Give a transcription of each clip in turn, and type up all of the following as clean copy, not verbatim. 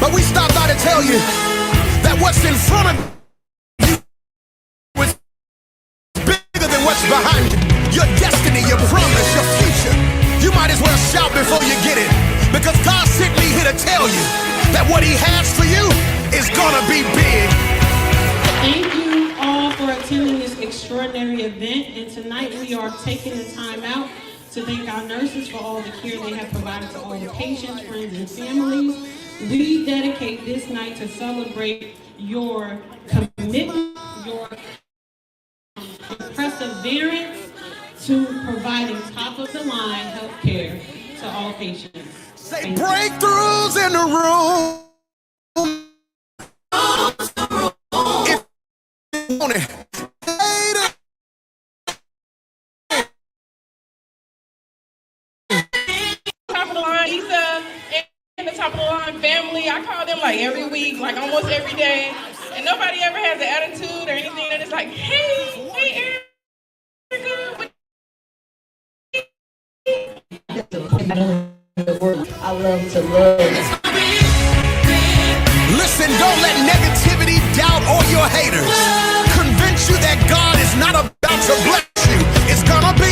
But we stop by to tell you that what's in front of you is bigger than what's behind you. Your destiny, your promise, your future. You might as well shout before you get it, because God sent me here to tell you that what he has for you is gonna be big. Thank you all for attending this extraordinary event, and tonight we are taking the time out to thank our nurses for all the care they have provided to all the patients, friends, and families. We dedicate this night to celebrate your commitment, your perseverance to providing top-of-the-line health care to all patients. Say breakthroughs in the room. If you want it. Top of the line, Issa, and the top of the line family. I call them like every week, like almost every day. And nobody ever has an attitude or anything that is like, hey, Erica. I love to love. Listen, don't let negativity, doubt, or your haters convince you that God is not about to bless you. It's gonna be.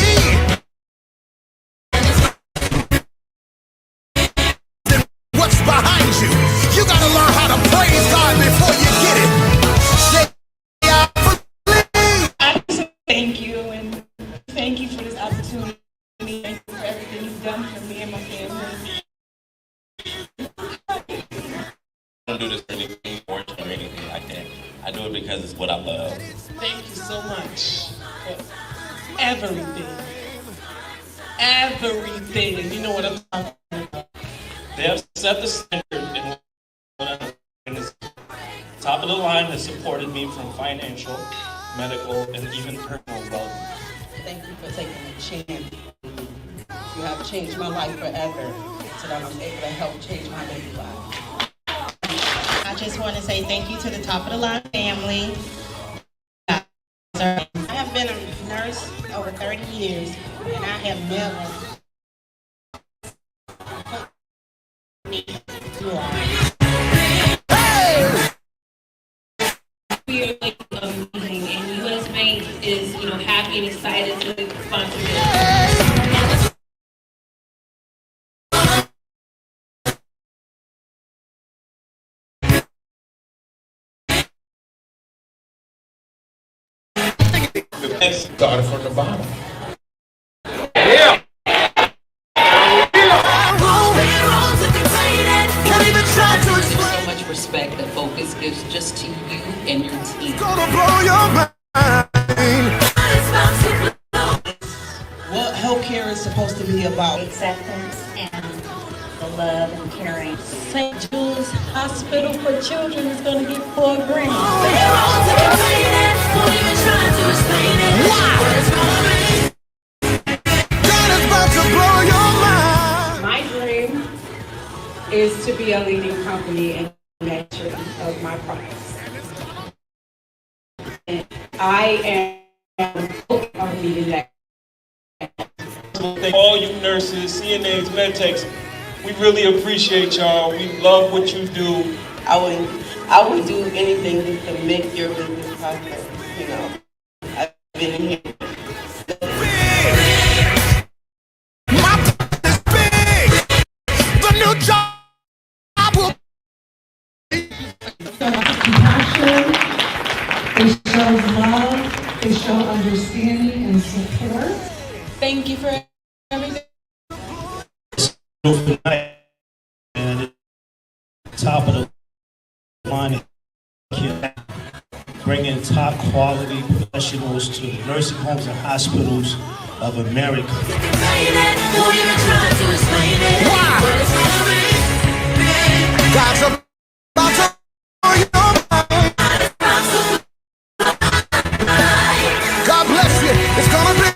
What's behind you? You gotta learn how to praise God before you get it. I just thank you, and thank you for this opportunity. Thank you for everything you've done for me and my family. I don't do this for anything or anything like that. I do it because it's what I love. Thank you so much for everything. Everything. You know what I'm talking about. They have set the standard in what I'm doing. Is top of the line has supported me from financial, medical, and even personal wealth. Thank you for taking a chance. You have changed my life forever, so that I'm able to help change my baby life. I just want to say thank you to the Top of the Line family. I have been a nurse over 30 years, and I have never We are like amazing, and US Bank is, happy and excited to sponsor this. Started from the bottom. So much respect that Focus gives just to you and your team. Gonna blow your mind. What healthcare is supposed to be about. acceptance and the love and caring. St. Jude's Hospital for Children is going to get 4 grants. God is about to blow your mind. My dream is to be a leading company in manufacturing of my products. And I am focused on leading that. Thank all you nurses, CNAs, medtechs. We really appreciate y'all. We love what you do. I would do anything to make your business prosper. I've been here. My is big. The new job will. Compassion, it shows love, it shows understanding and support. Thank you for everything. And top of the line, bringing top quality professionals to the nursing homes and hospitals of America. God's about to blow your mind. God bless you. It's gonna be.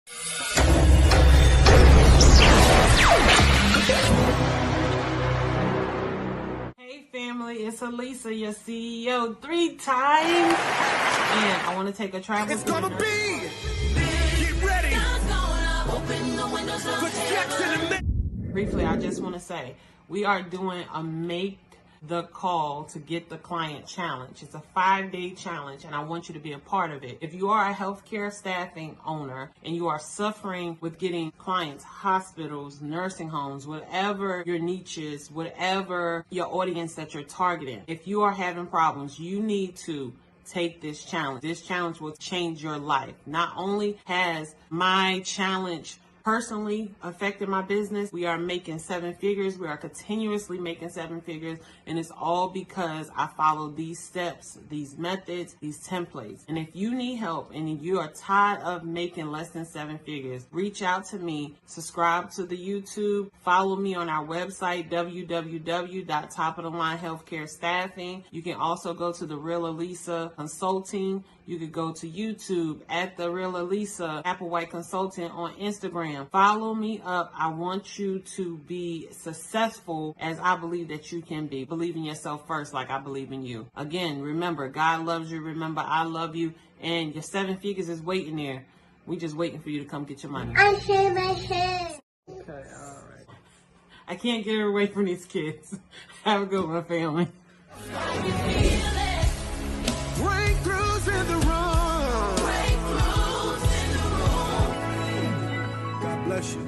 Hey family, it's Elisa, your CEO 3 times. And I want to take a travel It's gonna picture. be. Get ready. For Jackson and Briefly, I just want to say we are doing a Make the Call to Get the Client challenge. It's a 5-day challenge, and I want you to be a part of it. If you are a healthcare staffing owner and you are suffering with getting clients, hospitals, nursing homes, whatever your niche is, whatever your audience that you're targeting, if you are having problems, you need to take this challenge. This challenge will change your life. Not only has my challenge personally affected my business, we are making 7 figures. We are continuously making 7 figures. And it's all because I follow these steps, these methods, these templates. And if you need help and you are tired of making less than 7 figures, reach out to me, subscribe to the YouTube, follow me on our website, www.topofthelinehealthcarestaffing. You can also go to The Real Elisa Consulting. You could go to YouTube at The Real Elisa Applewhite Consulting on Instagram. Follow me up. I want you to be successful as I believe that you can be. Believe in yourself first like I believe in you. Again, remember, God loves you. Remember, I love you. And your 7 figures is waiting there. We just waiting for you to come get your money. I shave my head. Okay, all right. I can't get away from these kids. Have a good one, family. breakthroughs in the room. Breakthroughs in the room. God bless you.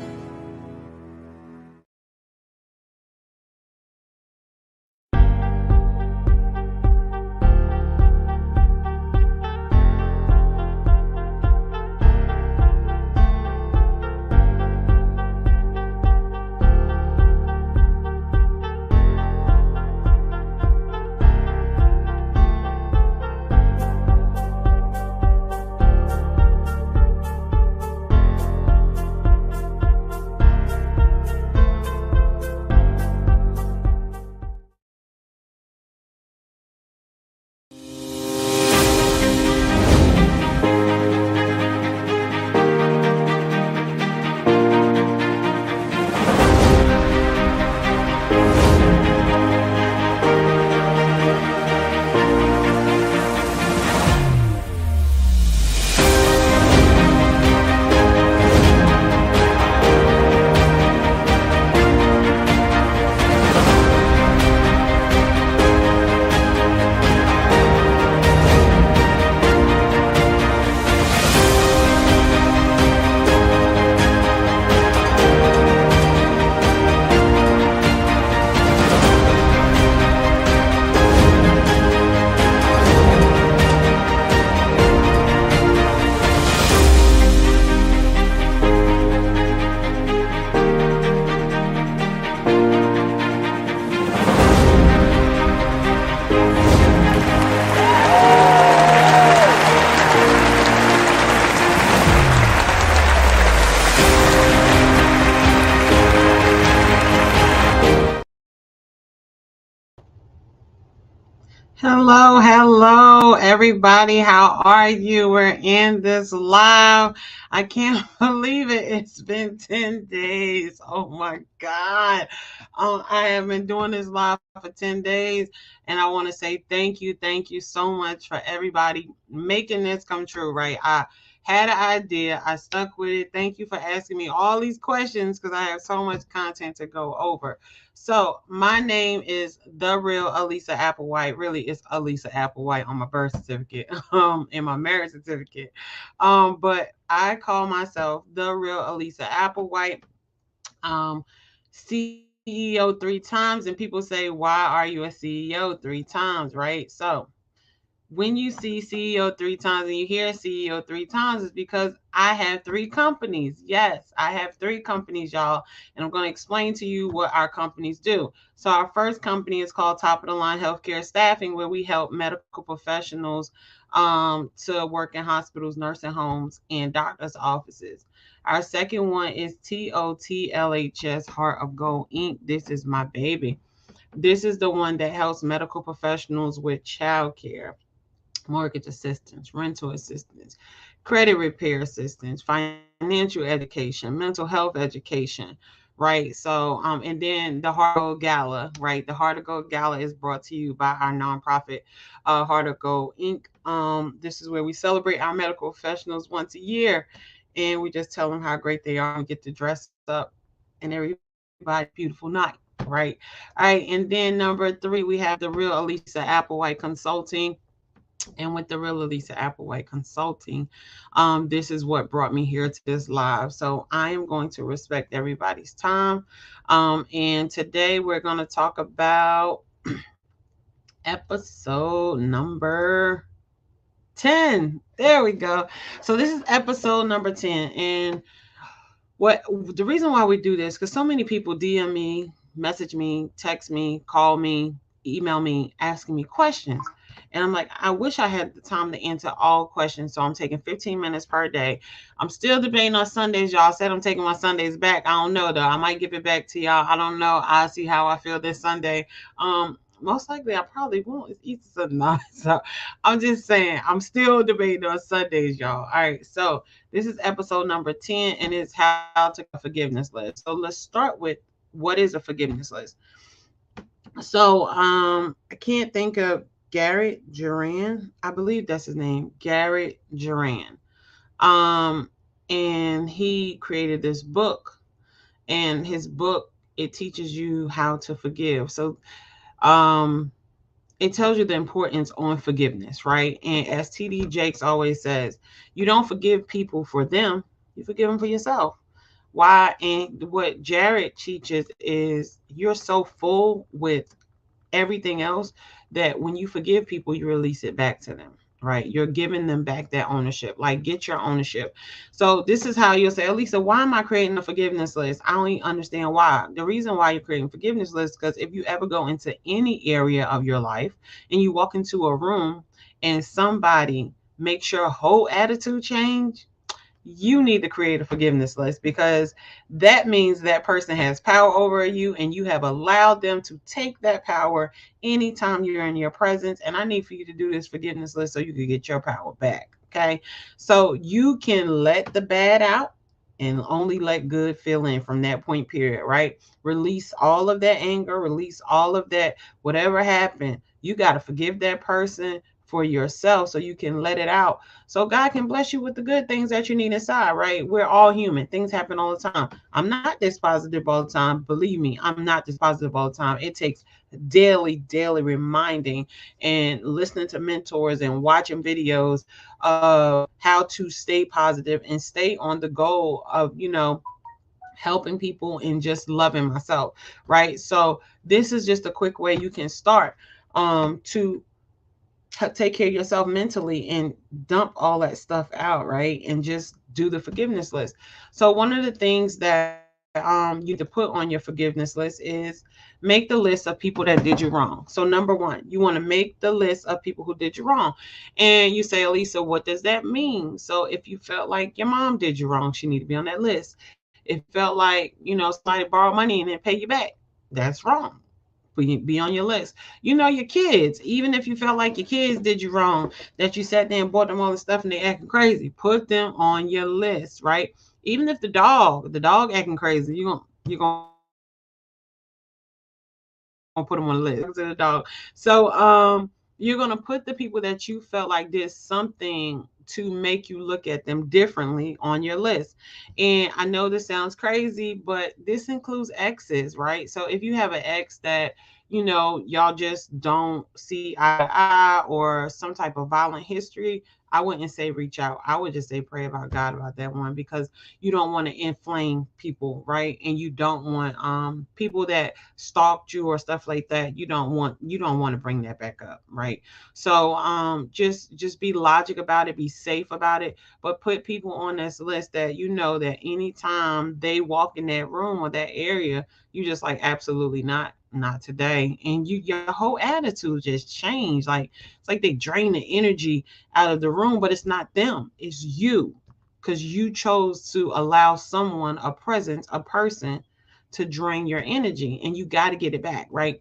Hello, everybody. How are you? We're in this live. I can't believe it. It's been 10 days. Oh my God. I have been doing this live for 10 days, and I want to say thank you. Thank you so much for everybody making this come true, right? I had an idea. I stuck with it. Thank you for asking me all these questions because I have so much content to go over. So my name is The Real Elisa Applewhite. Really, it's Elisa Applewhite on my birth certificate, and my marriage certificate. But I call myself The Real Elisa Applewhite, CEO 3 times. And people say, why are you a CEO 3 times, right? So when you see CEO 3 times and you hear CEO 3 times, it's because I have 3 companies. Yes, I have 3 companies, y'all. And I'm going to explain to you what our companies do. So our first company is called Top of the Line Healthcare Staffing, where we help medical professionals to work in hospitals, nursing homes, and doctors' offices. Our second one is TOTLHS, Heart of Gold Inc. This is my baby. This is the one that helps medical professionals with childcare, mortgage assistance, rental assistance, credit repair assistance, financial education, mental health education, right? So, and then the Heart of Gold Gala, right? The Heart of Gold Gala is brought to you by our nonprofit, Heart of Gold Inc. This is where we celebrate our medical professionals once a year, and we just tell them how great they are and get to dress up and everybody's beautiful night, right? All right, and then number 3, we have the Real Elisa Applewhite Consulting. And with the Real Elisa Applewhite Consulting, this is what brought me here to this live. So I am going to respect everybody's time. And today we're going to talk about episode number 10. There we go. So this is episode number 10. And what the reason why we do this, because so many people DM me, message me, text me, call me, email me, asking me questions. And I'm like, I wish I had the time to answer all questions. So I'm taking 15 minutes per day. I'm still debating on Sundays. Y'all said I'm taking my Sundays back. I don't know though. I might give it back to y'all. I don't know. I'll see how I feel this Sunday. Most likely I probably won't. It's Easter Sunday. So I'm just saying I'm still debating on Sundays, y'all. All right. So this is episode number 10, and it's how to forgiveness list. So let's start with what is a forgiveness list. So I can't think of Garrett Juran. I believe that's his name, Garrett Juran. And he created this book, and his book, it teaches you how to forgive. So it tells you the importance on forgiveness, right? And as TD Jakes always says, you don't forgive people for them, you forgive them for yourself. Why? And what Jared teaches is you're so full with everything else that when you forgive people, you release it back to them, right? You're giving them back that ownership. Like, get your ownership. So this is how you'll say, Elisa, why am I creating a forgiveness list? I don't even understand why. The reason why you're creating a forgiveness list, because if you ever go into any area of your life and you walk into a room and somebody makes your whole attitude change, you need to create a forgiveness list, because that means that person has power over you and you have allowed them to take that power anytime you're in your presence. And I need for you to do this forgiveness list so you can get your power back. Okay. So you can let the bad out and only let good fill in from that point period, right? Release all of that anger, release all of that, whatever happened. You got to forgive that person for yourself so you can let it out, so God can bless you with the good things that you need inside, right? We're all human. Things happen all the time. I'm not this positive all the time. Believe me, I'm not this positive all the time. It takes daily reminding and listening to mentors and watching videos of how to stay positive and stay on the goal of, helping people and just loving myself, right? So this is just a quick way you can start to take care of yourself mentally and dump all that stuff out, right? And just do the forgiveness list. So one of the things that you need to put on your forgiveness list is make the list of people that did you wrong. So number 1, you want to make the list of people who did you wrong. And you say, Elisa, what does that mean? So if you felt like your mom did you wrong, she need to be on that list. If you felt like, somebody borrowed money and then pay you back, that's wrong. Be on your list. Your kids, even if you felt like your kids did you wrong, that you sat there and bought them all the stuff and they acting crazy, put them on your list, right? Even if the dog acting crazy, you're gonna put them on the list. The dog. So you're gonna put the people that you felt like did something to make you look at them differently on your list. And I know this sounds crazy, but this includes exes, right? So if you have an ex that, y'all just don't see eye to eye or some type of violent history, I wouldn't say reach out. I would just say pray about God about that one, because you don't want to inflame people, right? And you don't want people that stalked you or stuff like that. You don't want to bring that back up, right? So just be logic about it, be safe about it, but put people on this list that that anytime they walk in that room or that area, you just like, absolutely not today. And your whole attitude just changed. Like, it's like they drain the energy out of the room, but it's not them, it's you, because you chose to allow someone, a presence, a person to drain your energy, and you got to get it back, right?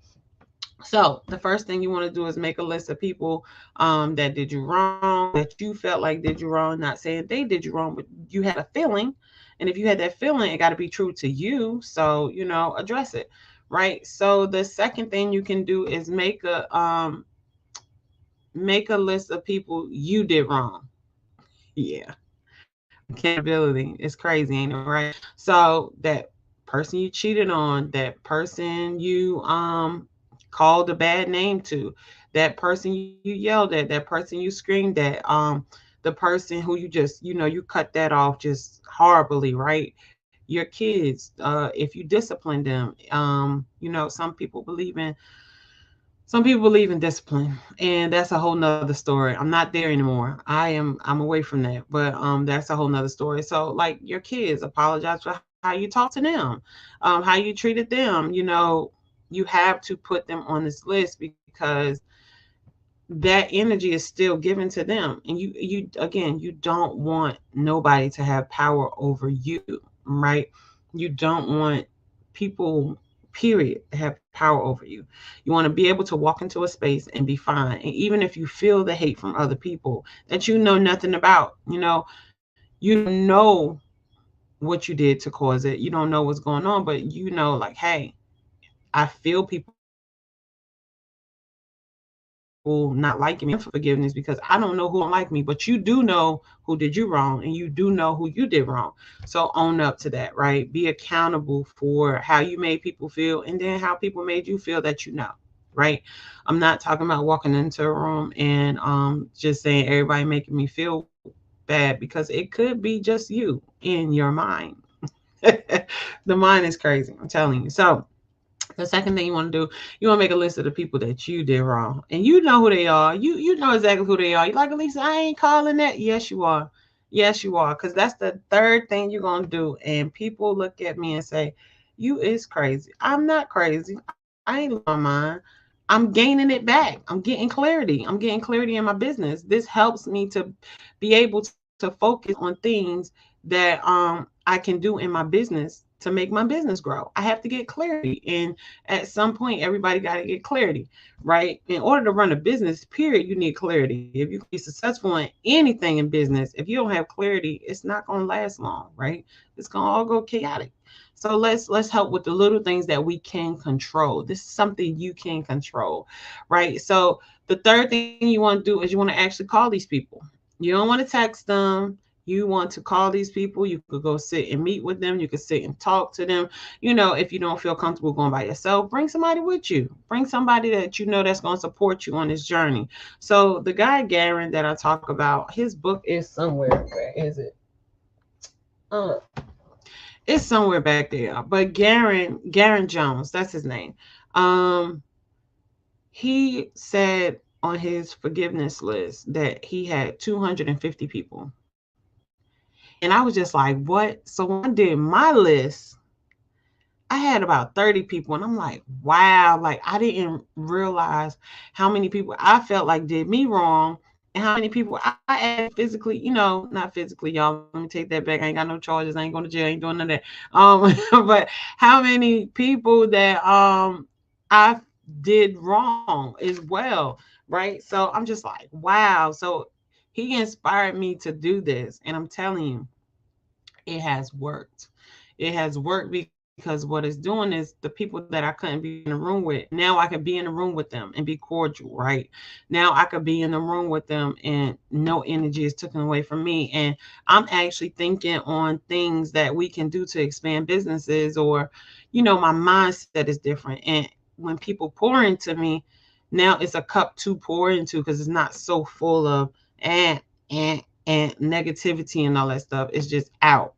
So the first thing you want to do is make a list of people that did you wrong, that you felt like did you wrong. Not saying they did you wrong, but you had a feeling. And if you had that feeling, it got to be true to you. So, address it. Right. So the second thing you can do is make a list of people you did wrong. Yeah. Accountability is crazy, ain't it? Right. So that person you cheated on, that person you called a bad name to, that person you yelled at, that person you screamed at, the person who you just, you cut that off just horribly, right? Your kids, if you discipline them, some people believe in discipline, and that's a whole nother story. I'm not there anymore. I'm away from that, but that's a whole nother story. So like your kids, apologize for how you talk to them, how you treated them. You have to put them on this list because that energy is still given to them, and you don't want nobody to have power over you, right? You don't want people, period, to have power over you. You want to be able to walk into a space and be fine, and even if you feel the hate from other people that you know nothing about, you know what you did to cause it, you don't know what's going on, but like, hey, I feel people not liking me for forgiveness because I don't know who don't like me, but you do know who did you wrong, and you do know who you did wrong. So own up to that, right? Be accountable for how you made people feel, and then how people made you feel, that right? I'm not talking about walking into a room and just saying everybody making me feel bad, because it could be just you in your mind. The mind is crazy, I'm telling you. So the second thing you want to do, you want to make a list of the people that you did wrong, and you know who they are. You know exactly who they are. You're like, Elisa, I ain't calling that. Yes, you are. Yes, you are. Because that's the third thing you're gonna do. And people look at me and say, "You is crazy." I'm not crazy. I ain't losing my mind. I'm gaining it back. I'm getting clarity. I'm getting clarity in my business. This helps me to be able to focus on things that I can do in my business to make my business grow. I have to get clarity. And at some point, everybody got to get clarity, right? In order to run a business, period, you need clarity. If you're going to be successful in anything in business, if you don't have clarity, it's not going to last long, right? It's going to all go chaotic. So let's help with the little things that we can control. This is something you can control, right? So the third thing you want to do is you want to actually call these people. You don't want to text them. You want to call these people. You could go sit and meet with them. You could sit and talk to them. If you don't feel comfortable going by yourself, bring somebody with you. Bring somebody that you know that's going to support you on this journey. So the guy Garen that I talk about, his book is somewhere. Where is it? It's somewhere back there. But Garen Jones, that's his name. He said on his forgiveness list that he had 250 people. And I was just like, what? So when I did my list, I had about 30 people. And I'm like, wow, like I didn't realize how many people I felt like did me wrong, and how many people I added physically, not physically, y'all. Let me take that back. I ain't got no charges. I ain't going to jail. I ain't doing none of that. But how many people that I did wrong as well, right? So I'm just like, wow. So he inspired me to do this. And I'm telling you, it has worked. It has worked because what it's doing is the people that I couldn't be in the room with, now I can be in the room with them and be cordial, right? Now I could be in the room with them and no energy is taken away from me. And I'm actually thinking on things that we can do to expand businesses, or, my mindset is different. And when people pour into me, now it's a cup to pour into, because it's not so full of and negativity and all that stuff. It's just out,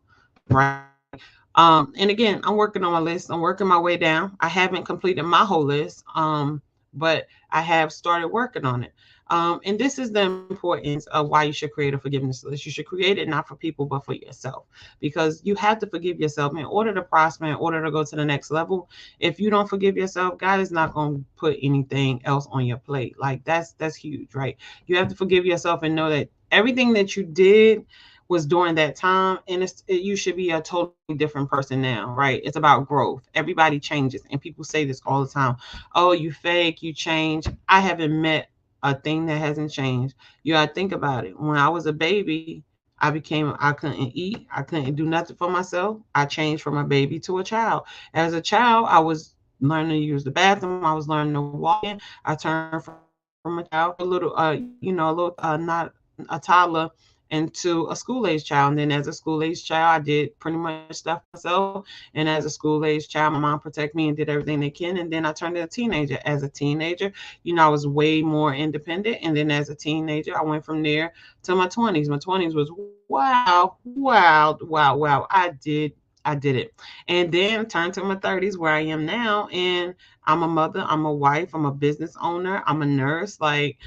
right? And again, I'm working on my list. I'm working my way down. I haven't completed my whole list, but I have started working on it. And this is the importance of why you should create a forgiveness list. You should create it not for people, but for yourself, because you have to forgive yourself in order to prosper, in order to go to the next level. If you don't forgive yourself, God is not going to put anything else on your plate. Like that's huge, right? You have to forgive yourself and know that everything that you did was during that time, and you should be a totally different person now, right? It's about growth. Everybody changes, and people say this all the time. Oh, you fake, you change. I haven't met a thing that hasn't changed. You gotta think about it. When I was a baby, I couldn't eat. I couldn't do nothing for myself. I changed from a baby to a child. As a child, I was learning to use the bathroom. I was learning to walk in. I turned from a child, not a toddler, into a school-age child. And then as a school-age child, I did pretty much stuff myself. And as a school-age child, my mom protected me and did everything they can. And then I turned into a teenager. As a teenager, I was way more independent. And then as a teenager, I went from there to my 20s. My 20s was wow. I did it. And then turned to my 30s where I am now. And I'm a mother, I'm a wife, I'm a business owner, I'm a nurse. Like,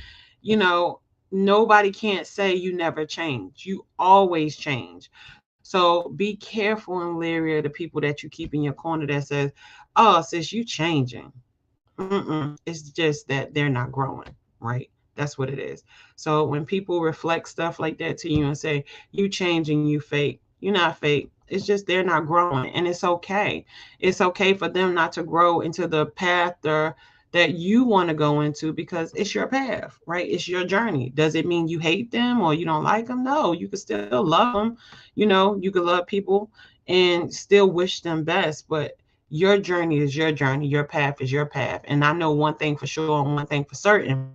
nobody can't say you never change. You always change. So be careful and leery of the people that you keep in your corner that says, oh, sis, you changing. It's just that they're not growing, right? That's what it is. So when people reflect stuff like that to you and say, you changing, you fake, you're not fake. It's just they're not growing, and it's okay. It's okay for them not to grow into the path that you want to go into, because it's your path, right? It's your journey. Does it mean you hate them or you don't like them? No, you can still love them. You can love people and still wish them best, but your journey is your journey. Your path is your path. And I know one thing for sure and one thing for certain,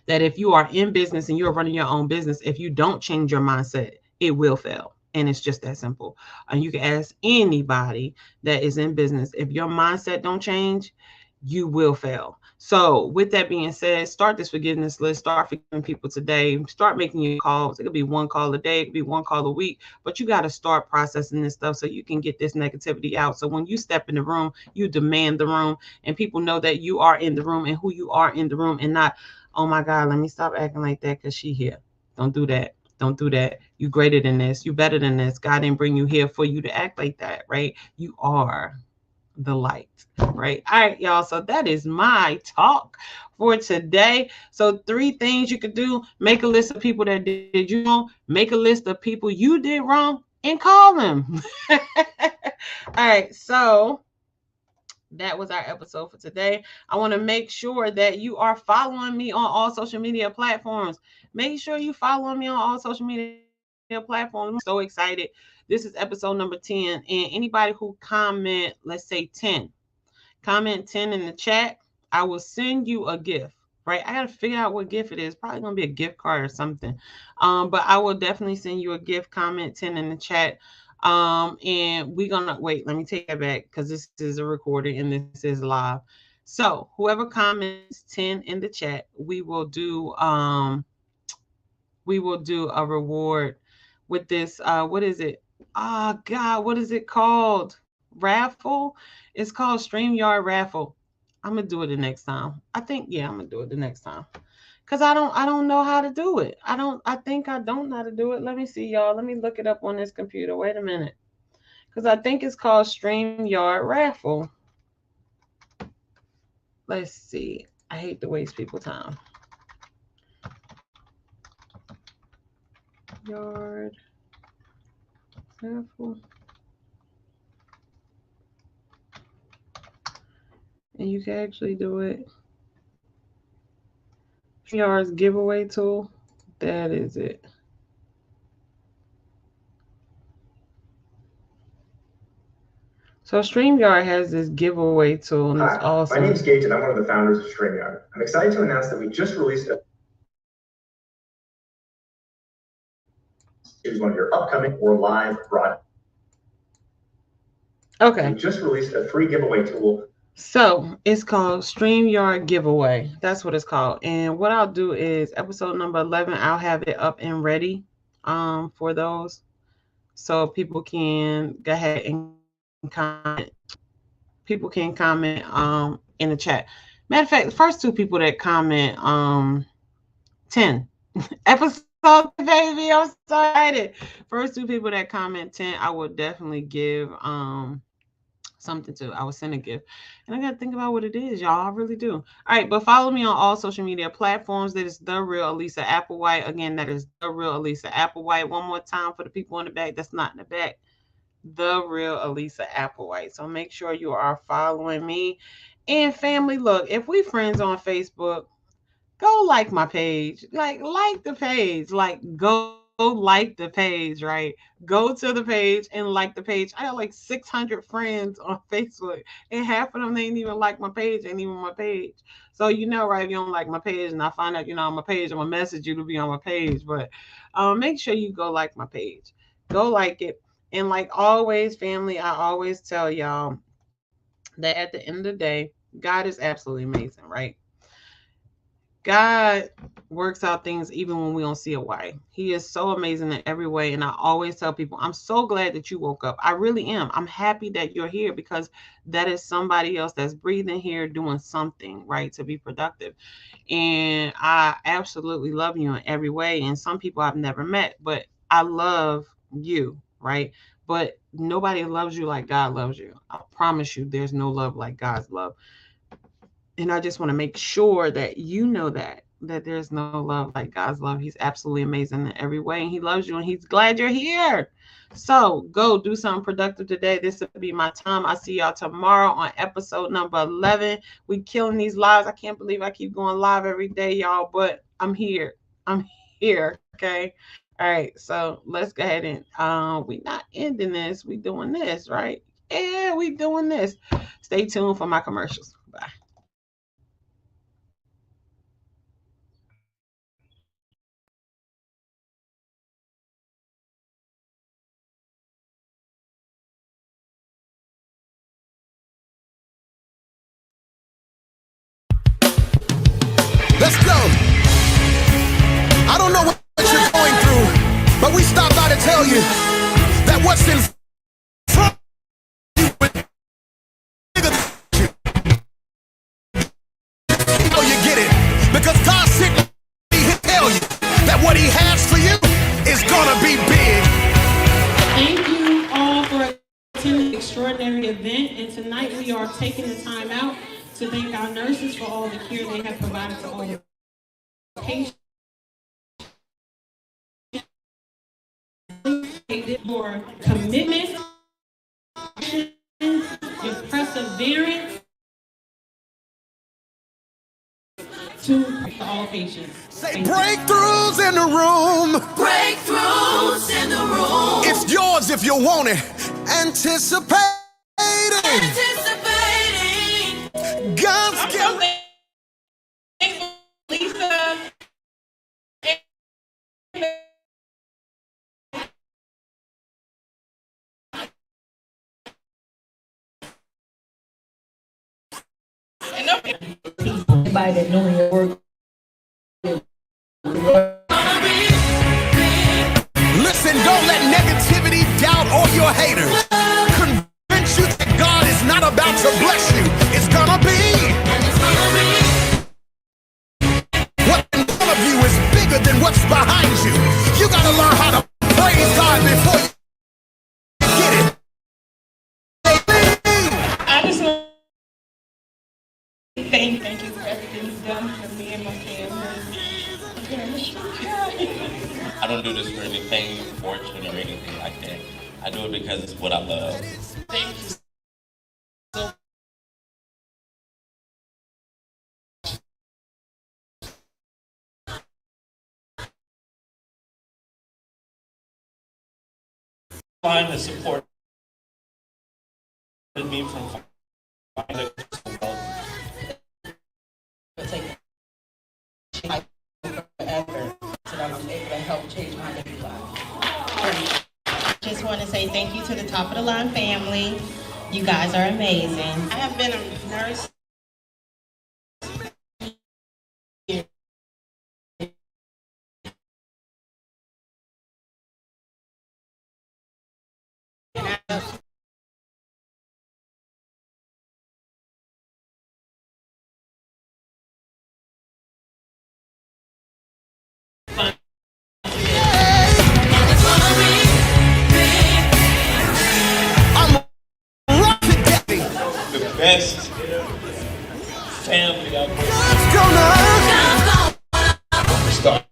that if you are in business and you're running your own business, if you don't change your mindset, it will fail. And it's just that simple. And you can ask anybody that is in business, if your mindset don't change, you will fail. So with that being said, start this forgiveness list. Start forgiving people today. Start making your calls. It could be one call a day. It could be one call a week. But you got to start processing this stuff so you can get this negativity out. So when you step in the room, you demand the room. And people know that you are in the room and who you are in the room, and not, oh my God, let me stop acting like that because she here. Don't do that. Don't do that. You greater than this. You better than this. God didn't bring you here for you to act like that, right? You are the light, right? All right, y'all. So that is my talk for today. So 3 things you could do: make a list of people that did you wrong, make a list of people you did wrong, and call them. All right. So that was our episode for today. I want to make sure that you are following me on all social media platforms. Make sure you follow me on all social media platforms. I'm so excited. This is episode number 10. And anybody who comment, let's say 10, comment 10 in the chat, I will send you a gift, right? I got to figure out what gift it is. Probably going to be a gift card or something. But I will definitely send you a gift. Comment 10 in the chat. And we're going to wait. Let me take that back because this is a recording and this is live. So whoever comments 10 in the chat, we will do a reward with this. What is it? Oh God, what is it called? Raffle? It's called StreamYard Raffle. I'm gonna do it the next time. I'm gonna do it the next time. Cause I don't know how to do it. I think I don't know how to do it. Let me see, y'all. Let me look it up on this computer. Wait a minute. Cause I think it's called StreamYard Raffle. Let's see. I hate to waste people's time. Yard Raffle. And you can actually do it. StreamYard's giveaway tool. That is it. So StreamYard has this giveaway tool, and it's awesome. My name's Gage, and I'm one of the founders of StreamYard. I'm excited to announce that we just released choose one of your upcoming or live broadcasts. Okay. We just released a free giveaway tool. So it's called StreamYard Giveaway. That's what it's called. And what I'll do is episode number 11, I'll have it up and ready for those. So people can go ahead and comment. People can comment in the chat. Matter of fact, the first 2 people that comment 10 episode, baby, I'm so excited. First 2 people that comment 10, I will definitely give something to. I would send a gift. And I got to think about what it is, y'all. I really do. All right. But follow me on all social media platforms. That is The Real Elisa Applewhite. Again, that is The Real Elisa Applewhite. One more time for the people in the back that's not in the back. The Real Elisa Applewhite. So make sure you are following me. And family, look, if we friends on Facebook, go like my page. Like the page. Like go like the page, right? Go to the page and like the page. I have like 600 friends on Facebook, and half of them they ain't even like my page, ain't even my page. So right, if you don't like my page and I find out on my page, I'm gonna message you to be on my page. But make sure you go like my page. Go like it. And like always, family, I always tell y'all that at the end of the day, God is absolutely amazing, right? God works out things even when we don't see it why. He is so amazing in every way. And I always tell people, I'm so glad that you woke up. I really am. I'm happy that you're here because that is somebody else that's breathing here, doing something, right, to be productive. And I absolutely love you in every way. And some people I've never met, but I love you, right? But nobody loves you like God loves you. I promise you, there's no love like God's love. And I just want to make sure that you know that there's no love like God's love. He's absolutely amazing in every way. And he loves you and he's glad you're here. So go do something productive today. This will be my time. I'll see y'all tomorrow on episode number 11. We killing these lives. I can't believe I keep going live every day, y'all, but I'm here. I'm here. Okay. All right. So let's go ahead and we not ending this. We doing this, right? Yeah, we doing this. Stay tuned for my commercials. Bye. Let's go. I don't know what you're going through, but we stopped by to tell you that what's in front of you is bigger than you. You get it? Because God sent me to tell you that what he has for you is gonna be big. Thank you all for attending the extraordinary event. And tonight we are taking the time out to thank our nurses for all the care they have provided to all the patients. Your commitment, your perseverance to all patients. Say breakthroughs in the room. Breakthroughs in the room. It's yours if you want it. Anticipating. God's I'm so thankful, Lisa. Everybody that know your work. Listen, don't let negativity, doubt, or your haters convince you that God is not about to bless you. It's gonna be. What's in front of you is bigger than what's behind you. You gotta learn how to praise God before you get it. I just want to thank you for everything you've done for me and my family. I don't do this for anything fortune or anything like that. I do it because it's what I love. Thank you so Line has supported me from finding Life forever, so that I'm able to help change my baby life. Just want to say thank you to the Top of the Line family. You guys are amazing. I have been a nurse. I'm rock to daddy. best family out there. Start.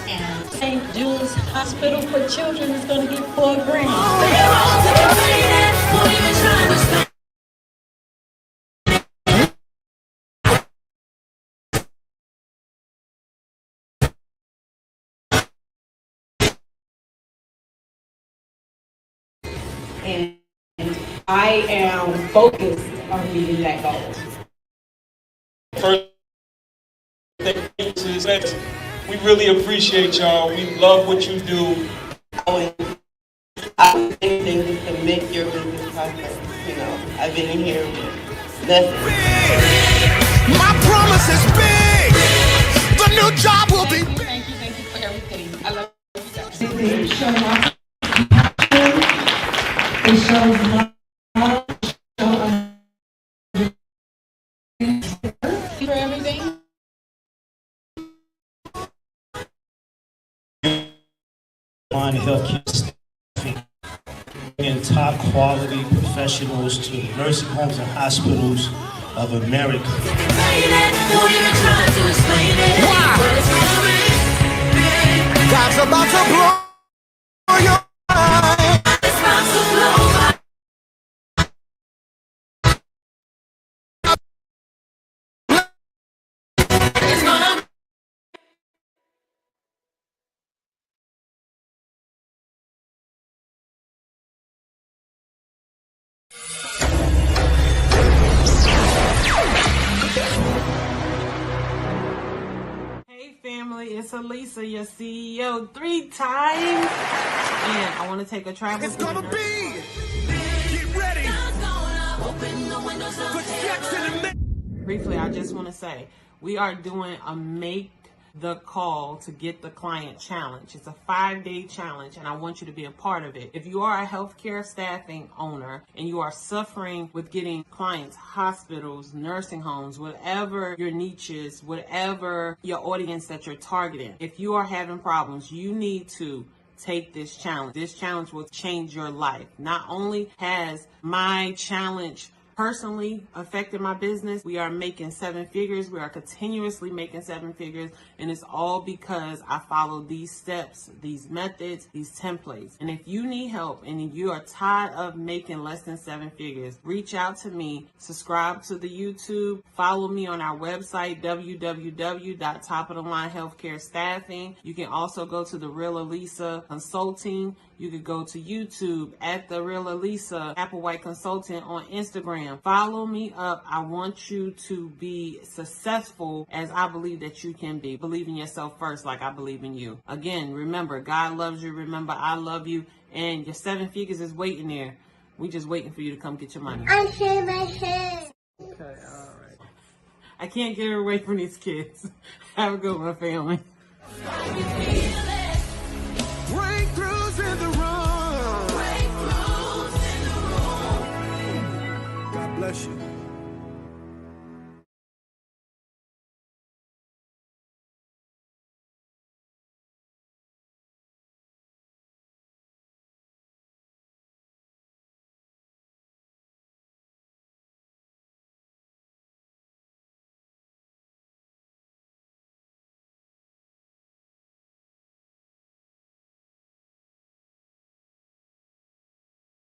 And St. Jude's Hospital for Children is going to get $4 grand. And I am focused on meeting that goal. First thing is that we really appreciate y'all. We love what you do. I would anything just to make your business prosper. You know, I've been in here with nothing. My promise is big. The new job will be big. Thank you for everything. I love you guys. They show love, they show love, For everything. On healthcare staffing, bringing top quality professionals to nursing homes and hospitals of America. God's about to blow your mind. Hey family, it's Elisa, your CEO 3 times. And I want to take a travel. It's gonna be. Get ready. Briefly, I just want to say we are doing a Make the Call to Get the Client challenge. It's a 5-day challenge, and I want you to be a part of it. If you are a healthcare staffing owner and you are suffering with getting clients, hospitals, nursing homes, whatever your niche is, whatever your audience that you're targeting, if you are having problems, you need to take this challenge. This challenge will change your life. Not only has my challenge personally affected my business, we are making 7 figures. We are continuously making 7 figures, and it's all because I follow these steps, these methods, these templates. And if you need help and you are tired of making less than 7 figures, reach out to me, subscribe to the YouTube, follow me on our website, www.topofthelinehealthcarestaffing. You can also go to The Real Elisa Consulting. You could go to YouTube at The Real Elisa Applewhite Consultant on Instagram. Follow me up. I want you to be successful as I believe that you can be. Believe in yourself first like I believe in you. Again, remember, God loves you. Remember, I love you. And your 7 figures is waiting there. We just waiting for you to come get your money. I shave my head. Okay, all right. I can't get her away from these kids. Have a good one, family. Breakthroughs in the room. God bless you.